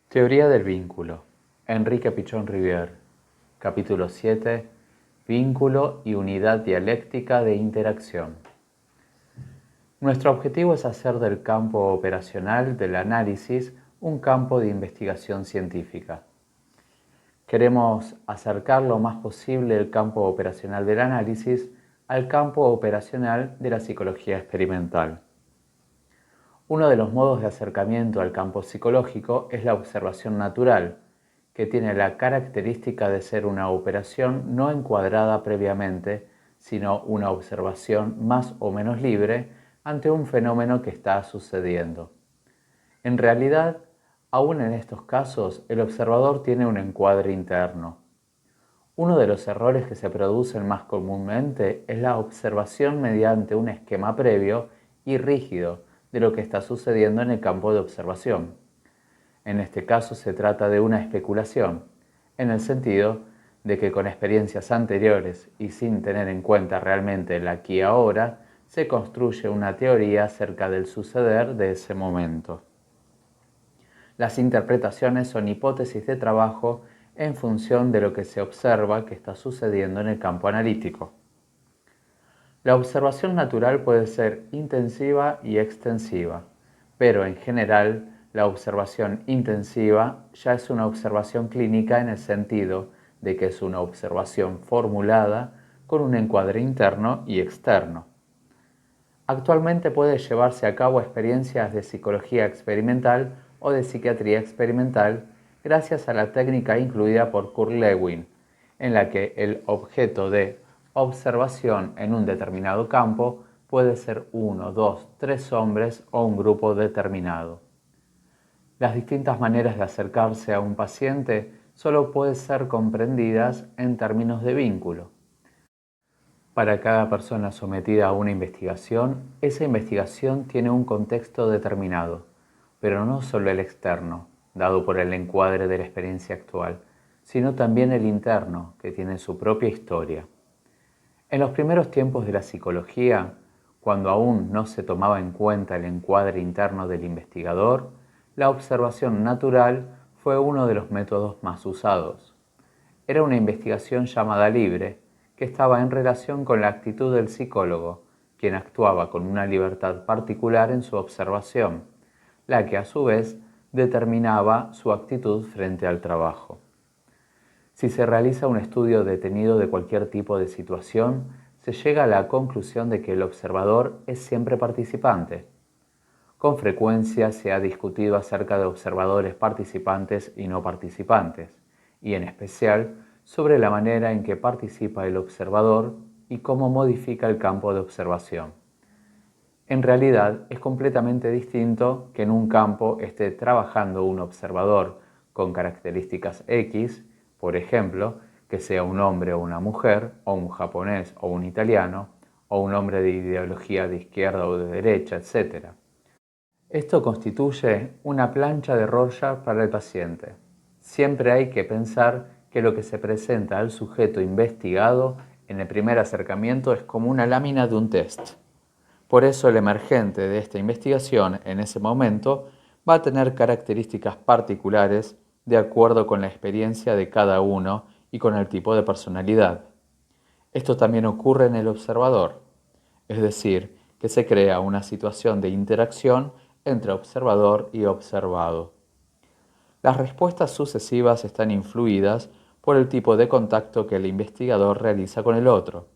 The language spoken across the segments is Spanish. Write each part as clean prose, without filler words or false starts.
Teoría del vínculo. Enrique Pichon Rivière. Capítulo 7. Vínculo y unidad dialéctica de interacción. Nuestro objetivo es hacer del campo operacional del análisis un campo de investigación científica. Queremos acercar lo más posible el campo operacional del análisis al campo operacional de la psicología experimental. Uno de los modos de acercamiento al campo psicológico es la observación natural, que tiene la característica de ser una operación no encuadrada previamente, sino una observación más o menos libre ante un fenómeno que está sucediendo. En realidad, aún en estos casos, el observador tiene un encuadre interno. Uno de los errores que se producen más comúnmente es la observación mediante un esquema previo y rígido de lo que está sucediendo en el campo de observación. En este caso se trata de una especulación, en el sentido de que con experiencias anteriores y sin tener en cuenta realmente el aquí y ahora, se construye una teoría acerca del suceder de ese momento. Las interpretaciones son hipótesis de trabajo en función de lo que se observa que está sucediendo en el campo analítico. La observación natural puede ser intensiva y extensiva, pero en general la observación intensiva ya es una observación clínica en el sentido de que es una observación formulada con un encuadre interno y externo. Actualmente puede llevarse a cabo experiencias de psicología experimental o de psiquiatría experimental gracias a la técnica incluida por Kurt Lewin, en la que el objeto de observación en un determinado campo puede ser 1, 2, 3 hombres o un grupo determinado. Las distintas maneras de acercarse a un paciente solo pueden ser comprendidas en términos de vínculo. Para cada persona sometida a una investigación, esa investigación tiene un contexto determinado, pero no solo el externo, dado por el encuadre de la experiencia actual, sino también el interno, que tiene su propia historia. En los primeros tiempos de la psicología, cuando aún no se tomaba en cuenta el encuadre interno del investigador, la observación natural fue uno de los métodos más usados. Era una investigación llamada libre, que estaba en relación con la actitud del psicólogo, quien actuaba con una libertad particular en su observación, la que a su vez determinaba su actitud frente al trabajo. Si se realiza un estudio detenido de cualquier tipo de situación, se llega a la conclusión de que el observador es siempre participante. Con frecuencia se ha discutido acerca de observadores participantes y no participantes, y en especial sobre la manera en que participa el observador y cómo modifica el campo de observación. En realidad es completamente distinto que en un campo esté trabajando un observador con características X, por ejemplo, que sea un hombre o una mujer, o un japonés o un italiano, o un hombre de ideología de izquierda o de derecha, etc. Esto constituye una plancha de Rorschach para el paciente. Siempre hay que pensar que lo que se presenta al sujeto investigado en el primer acercamiento es como una lámina de un test. Por eso el emergente de esta investigación en ese momento va a tener características particulares de acuerdo con la experiencia de cada uno y con el tipo de personalidad. Esto también ocurre en el observador, es decir, que se crea una situación de interacción entre observador y observado. Las respuestas sucesivas están influidas por el tipo de contacto que el investigador realiza con el otro.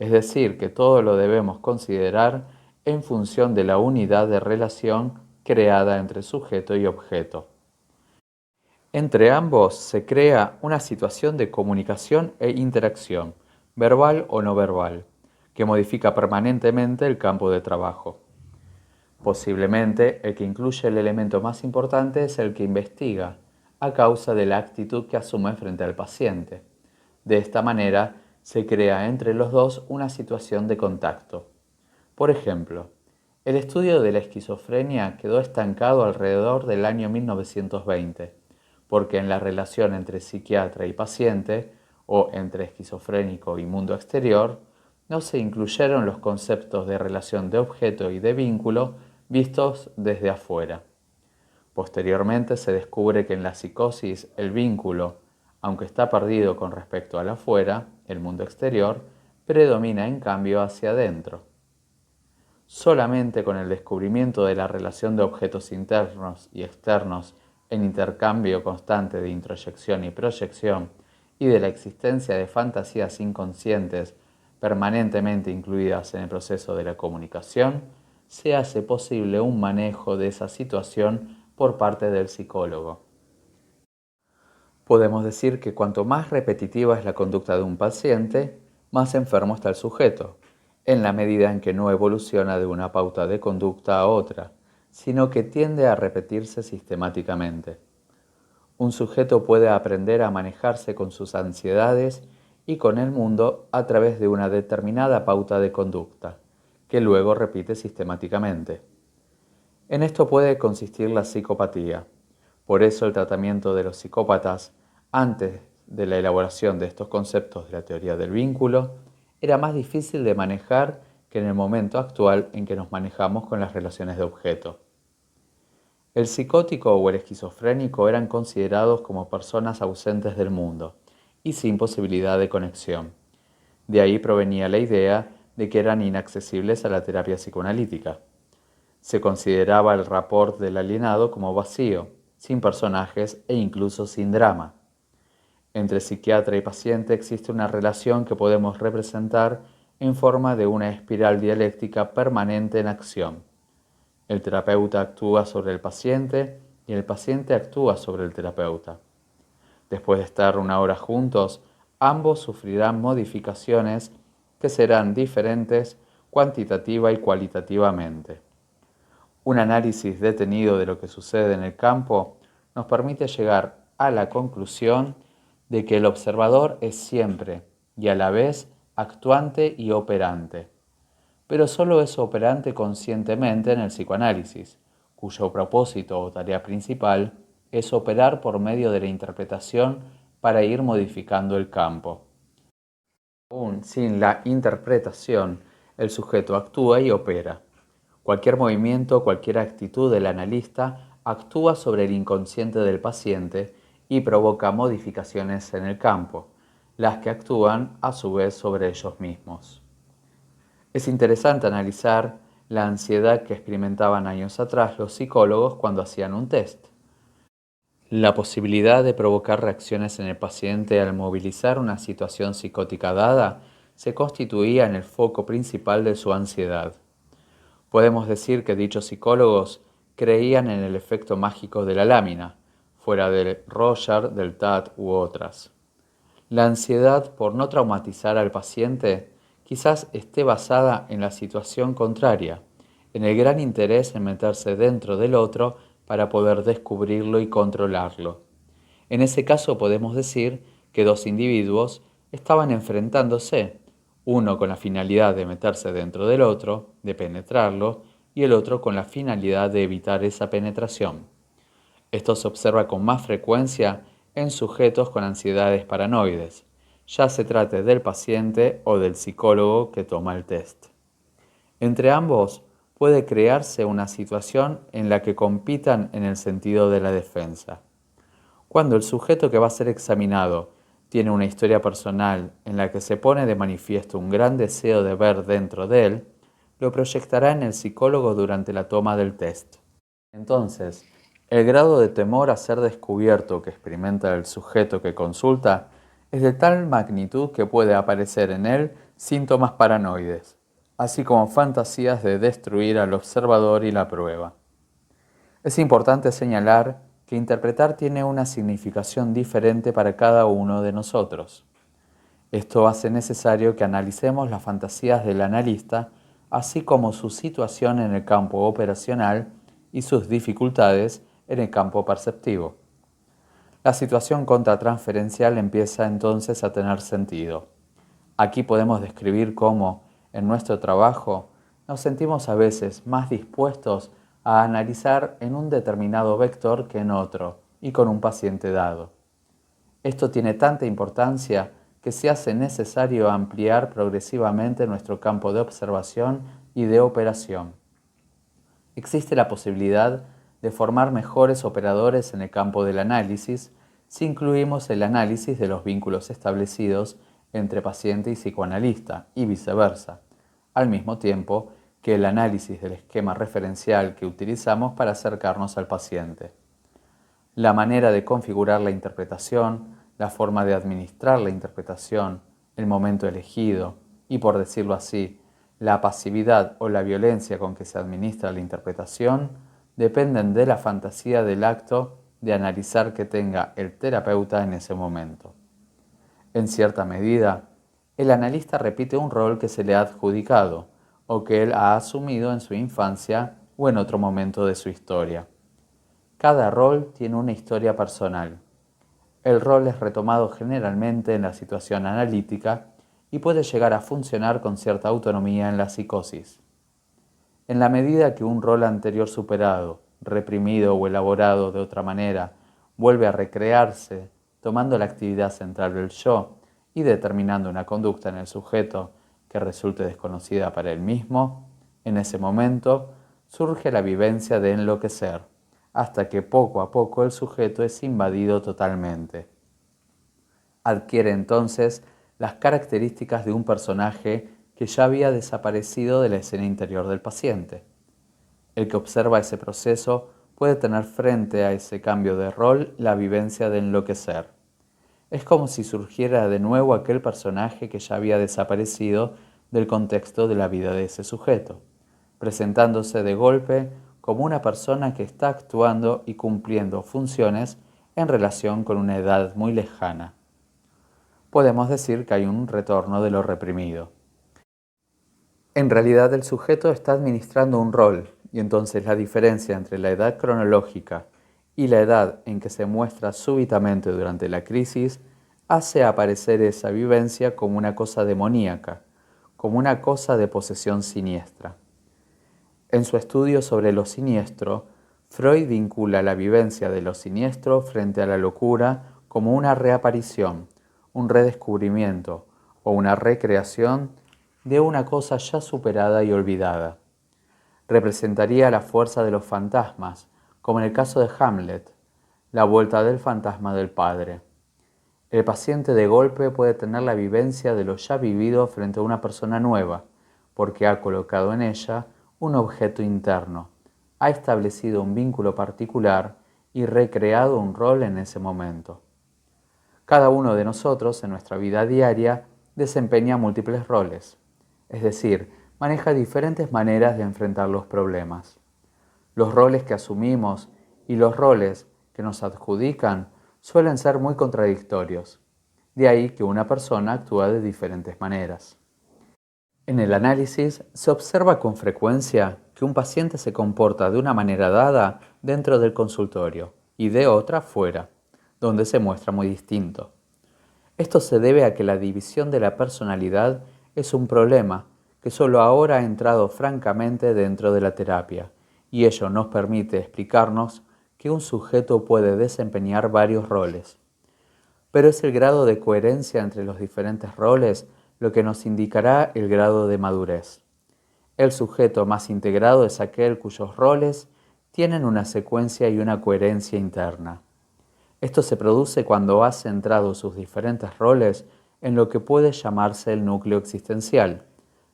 Es decir, que todo lo debemos considerar en función de la unidad de relación creada entre sujeto y objeto. Entre ambos se crea una situación de comunicación e interacción, verbal o no verbal, que modifica permanentemente el campo de trabajo. Posiblemente el que incluye el elemento más importante es el que investiga, a causa de la actitud que asume frente al paciente. De esta manera, se crea entre los dos una situación de contacto. Por ejemplo, el estudio de la esquizofrenia quedó estancado alrededor del año 1920, porque en la relación entre psiquiatra y paciente, o entre esquizofrénico y mundo exterior, no se incluyeron los conceptos de relación de objeto y de vínculo vistos desde afuera. Posteriormente se descubre que en la psicosis el vínculo, aunque está perdido con respecto al afuera, el mundo exterior, predomina en cambio hacia adentro. Solamente con el descubrimiento de la relación de objetos internos y externos en intercambio constante de introyección y proyección y de la existencia de fantasías inconscientes permanentemente incluidas en el proceso de la comunicación, se hace posible un manejo de esa situación por parte del psicólogo. Podemos decir que cuanto más repetitiva es la conducta de un paciente, más enfermo está el sujeto, en la medida en que no evoluciona de una pauta de conducta a otra, sino que tiende a repetirse sistemáticamente. Un sujeto puede aprender a manejarse con sus ansiedades y con el mundo a través de una determinada pauta de conducta, que luego repite sistemáticamente. En esto puede consistir la psicopatía. Por eso el tratamiento de los psicópatas, antes de la elaboración de estos conceptos de la teoría del vínculo, era más difícil de manejar que en el momento actual en que nos manejamos con las relaciones de objeto. El psicótico o el esquizofrénico eran considerados como personas ausentes del mundo y sin posibilidad de conexión. De ahí provenía la idea de que eran inaccesibles a la terapia psicoanalítica. Se consideraba el rapport del alienado como vacío, sin personajes e incluso sin drama. Entre psiquiatra y paciente existe una relación que podemos representar en forma de una espiral dialéctica permanente en acción. El terapeuta actúa sobre el paciente y el paciente actúa sobre el terapeuta. Después de estar una hora juntos, ambos sufrirán modificaciones que serán diferentes cuantitativa y cualitativamente. Un análisis detenido de lo que sucede en el campo nos permite llegar a la conclusión de que el observador es siempre y a la vez actuante y operante, pero solo es operante conscientemente en el psicoanálisis, cuyo propósito o tarea principal es operar por medio de la interpretación para ir modificando el campo. Aún sin la interpretación, el sujeto actúa y opera. Cualquier movimiento, cualquier actitud del analista actúa sobre el inconsciente del paciente y provoca modificaciones en el campo, las que actúan a su vez sobre ellos mismos. Es interesante analizar la ansiedad que experimentaban años atrás los psicólogos cuando hacían un test. La posibilidad de provocar reacciones en el paciente al movilizar una situación psicótica dada se constituía en el foco principal de su ansiedad. Podemos decir que dichos psicólogos creían en el efecto mágico de la lámina, fuera del Roger, del TAT u otras. La ansiedad por no traumatizar al paciente quizás esté basada en la situación contraria, en el gran interés en meterse dentro del otro para poder descubrirlo y controlarlo. En ese caso podemos decir que dos individuos estaban enfrentándose, uno con la finalidad de meterse dentro del otro, de penetrarlo, y el otro con la finalidad de evitar esa penetración. Esto se observa con más frecuencia en sujetos con ansiedades paranoides, ya se trate del paciente o del psicólogo que toma el test. Entre ambos puede crearse una situación en la que compitan en el sentido de la defensa. Cuando el sujeto que va a ser examinado tiene una historia personal en la que se pone de manifiesto un gran deseo de ver dentro de él, lo proyectará en el psicólogo durante la toma del test. Entonces, el grado de temor a ser descubierto que experimenta el sujeto que consulta es de tal magnitud que puede aparecer en él síntomas paranoides, así como fantasías de destruir al observador y la prueba. Es importante señalar que interpretar tiene una significación diferente para cada uno de nosotros. Esto hace necesario que analicemos las fantasías del analista, así como su situación en el campo operacional y sus dificultades en el campo perceptivo. La situación contratransferencial empieza entonces a tener sentido. Aquí podemos describir cómo, en nuestro trabajo, nos sentimos a veces más dispuestos a analizar en un determinado vector que en otro y con un paciente dado. Esto tiene tanta importancia que se hace necesario ampliar progresivamente nuestro campo de observación y de operación. Existe la posibilidad de formar mejores operadores en el campo del análisis si incluimos el análisis de los vínculos establecidos entre paciente y psicoanalista y viceversa, al mismo tiempo que el análisis del esquema referencial que utilizamos para acercarnos al paciente. La manera de configurar la interpretación, la forma de administrar la interpretación, el momento elegido y, por decirlo así, la pasividad o la violencia con que se administra la interpretación dependen de la fantasía del acto de analizar que tenga el terapeuta en ese momento. En cierta medida, el analista repite un rol que se le ha adjudicado o que él ha asumido en su infancia o en otro momento de su historia. Cada rol tiene una historia personal. El rol es retomado generalmente en la situación analítica y puede llegar a funcionar con cierta autonomía en la psicosis. En la medida que un rol anterior superado, reprimido o elaborado de otra manera, vuelve a recrearse, tomando la actividad central del yo y determinando una conducta en el sujeto que resulte desconocida para él mismo, en ese momento surge la vivencia de enloquecer, hasta que poco a poco el sujeto es invadido totalmente. Adquiere entonces las características de un personaje que ya había desaparecido de la escena interior del paciente. El que observa ese proceso puede tener frente a ese cambio de rol la vivencia de enloquecer. Es como si surgiera de nuevo aquel personaje que ya había desaparecido del contexto de la vida de ese sujeto, presentándose de golpe como una persona que está actuando y cumpliendo funciones en relación con una edad muy lejana. Podemos decir que hay un retorno de lo reprimido. En realidad el sujeto está administrando un rol y entonces la diferencia entre la edad cronológica y la edad en que se muestra súbitamente durante la crisis hace aparecer esa vivencia como una cosa demoníaca, como una cosa de posesión siniestra. En su estudio sobre lo siniestro, Freud vincula la vivencia de lo siniestro frente a la locura como una reaparición, un redescubrimiento o una recreación de una cosa ya superada y olvidada. Representaría la fuerza de los fantasmas, como en el caso de Hamlet, la vuelta del fantasma del padre. El paciente de golpe puede tener la vivencia de lo ya vivido frente a una persona nueva, porque ha colocado en ella un objeto interno, ha establecido un vínculo particular y recreado un rol en ese momento. Cada uno de nosotros en nuestra vida diaria desempeña múltiples roles, es decir, maneja diferentes maneras de enfrentar los problemas. Los roles que asumimos y los roles que nos adjudican suelen ser muy contradictorios, de ahí que una persona actúa de diferentes maneras. En el análisis se observa con frecuencia que un paciente se comporta de una manera dada dentro del consultorio y de otra fuera, donde se muestra muy distinto. Esto se debe a que la división de la personalidad es un problema que solo ahora ha entrado francamente dentro de la terapia, y ello nos permite explicarnos que un sujeto puede desempeñar varios roles. Pero es el grado de coherencia entre los diferentes roles lo que nos indicará el grado de madurez. El sujeto más integrado es aquel cuyos roles tienen una secuencia y una coherencia interna. Esto se produce cuando ha centrado sus diferentes roles en lo que puede llamarse el núcleo existencial,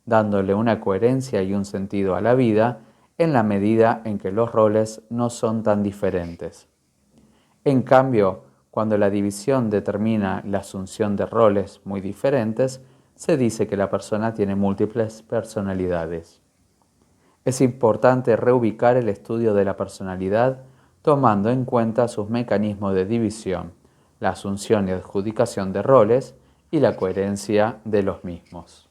dándole una coherencia y un sentido a la vida en la medida en que los roles no son tan diferentes. En cambio, cuando la división determina la asunción de roles muy diferentes, se dice que la persona tiene múltiples personalidades. Es importante reubicar el estudio de la personalidad tomando en cuenta sus mecanismos de división, la asunción y adjudicación de roles y la coherencia de los mismos.